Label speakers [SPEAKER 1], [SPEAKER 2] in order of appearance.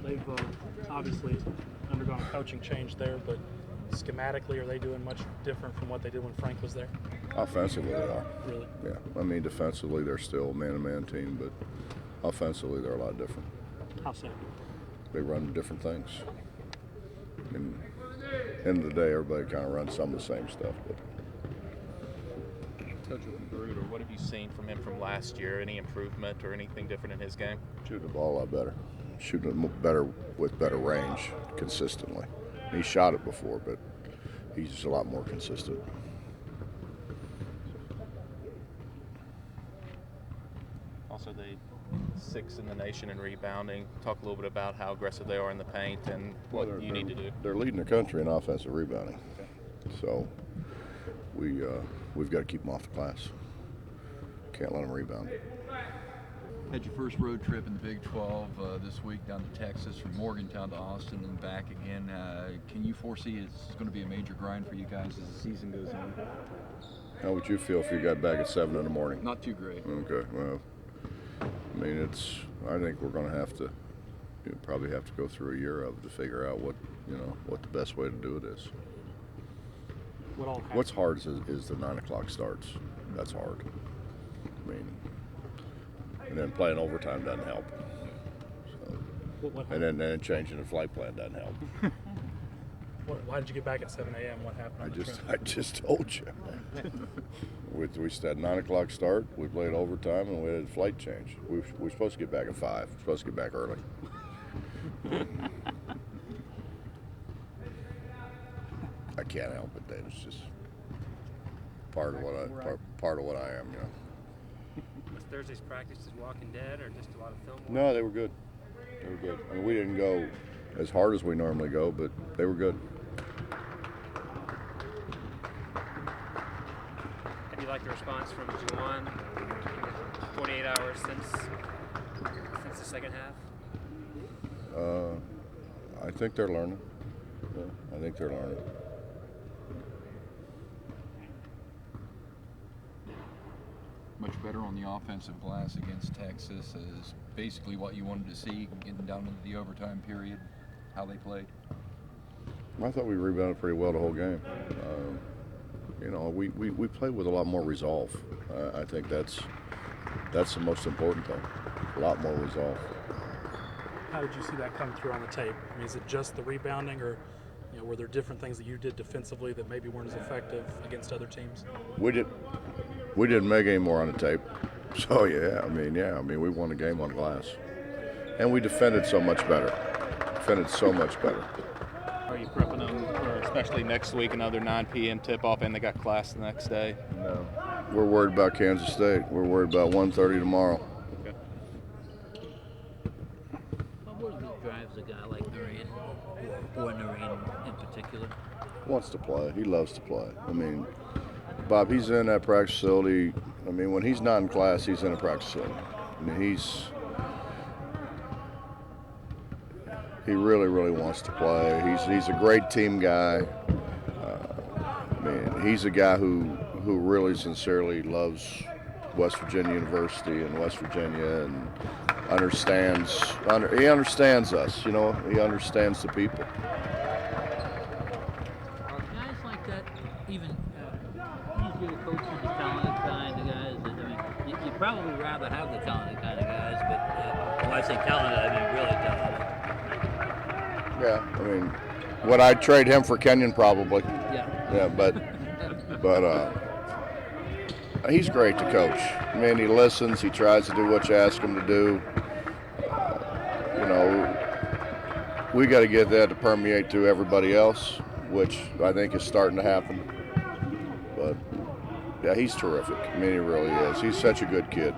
[SPEAKER 1] They've obviously undergone a coaching change there, but schematically, are they doing much different from what they did when Frank was there?
[SPEAKER 2] Offensively, they are.
[SPEAKER 1] Really?
[SPEAKER 2] Yeah. I mean, defensively, they're still a man-to-man team, but offensively, they're a lot different.
[SPEAKER 1] How so?
[SPEAKER 2] They run different things. And end of the day, everybody kind of runs some of the same stuff. But
[SPEAKER 3] Coach Bruder, what have you seen from him from last year? Any improvement or anything different in his game?
[SPEAKER 2] shooting the ball a lot better. Shooting it better with better range consistently. He shot it before, but he's just a lot more consistent.
[SPEAKER 3] Also, they 6th in the nation in rebounding. Talk a little bit about how aggressive they are in the paint and what you need to do.
[SPEAKER 2] They're leading the country in offensive rebounding.
[SPEAKER 3] Okay.
[SPEAKER 2] So we've got to keep them off the glass. Can't let them rebound.
[SPEAKER 4] Had your first road trip in the Big 12 this week down to Texas, from Morgantown to Austin and back again. Can you foresee it's going to be a major grind for you guys as the season goes on?
[SPEAKER 2] How would you feel if you got back at 7 in the morning?
[SPEAKER 4] Not too great.
[SPEAKER 2] Okay, well, I mean, I think we're going to have to, probably have to go through a year of it to figure out what the best way to do it is. What's hard is the 9 o'clock starts. That's hard. I mean, and then playing overtime doesn't help. So, and then changing the flight plan doesn't help.
[SPEAKER 1] Why did you get back at 7 a.m.? What happened?
[SPEAKER 2] I just told you. we said 9 o'clock start. We played overtime and we had a flight change. We're supposed to get back at 5. We're supposed to get back early. I can't help it, Dave. It's just part of what I am,
[SPEAKER 5] Was Thursday's practice just Walking Dead or just a lot of film work?
[SPEAKER 2] No, they were good. They were good. I mean, we didn't go as hard as we normally go, but they were good.
[SPEAKER 5] Have you liked the response from Juwan? 48 hours since the second half?
[SPEAKER 2] I think they're learning. Yeah, I think they're learning.
[SPEAKER 4] Much better on the offensive glass against Texas is basically what you wanted to see, getting down into the overtime period, how they played.
[SPEAKER 2] I thought we rebounded pretty well the whole game. We played with a lot more resolve. I think that's the most important thing. A lot more resolve.
[SPEAKER 1] How did you see that come through on the tape? I mean, is it just the rebounding, or were there different things that you did defensively that maybe weren't as effective against other teams?
[SPEAKER 2] We didn't make any more on the tape. So I mean we won the game on glass. And we defended so much better.
[SPEAKER 3] Are you prepping them for especially next week, another 9 p.m. tip-off, and they got class the next day?
[SPEAKER 2] No. We're worried about Kansas State. We're worried about 1:30 tomorrow.
[SPEAKER 3] Okay.
[SPEAKER 6] What drives a guy like Noreen, or Noreen in particular?
[SPEAKER 2] Wants to play. He loves to play. I mean, Bob, he's in that practice facility. I mean, when he's not in class, he's in a practice facility. I mean, he really, really wants to play. He's a great team guy. I mean, he's a guy who really sincerely loves West Virginia University and West Virginia, and he understands us. He understands the people.
[SPEAKER 6] Are guys like that even easier to coach than the talented kind of guys? I mean, you'd probably rather have the talented kind of guys, but when I say talented, I mean really talented.
[SPEAKER 2] Yeah, I mean, would I trade him for Kenyon? Probably.
[SPEAKER 6] Yeah.
[SPEAKER 2] Yeah, but he's great to coach. I mean, he listens. He tries to do what you ask him to do. We got to get that to permeate to everybody else, which I think is starting to happen. But yeah, he's terrific. I mean, he really is. He's such a good kid.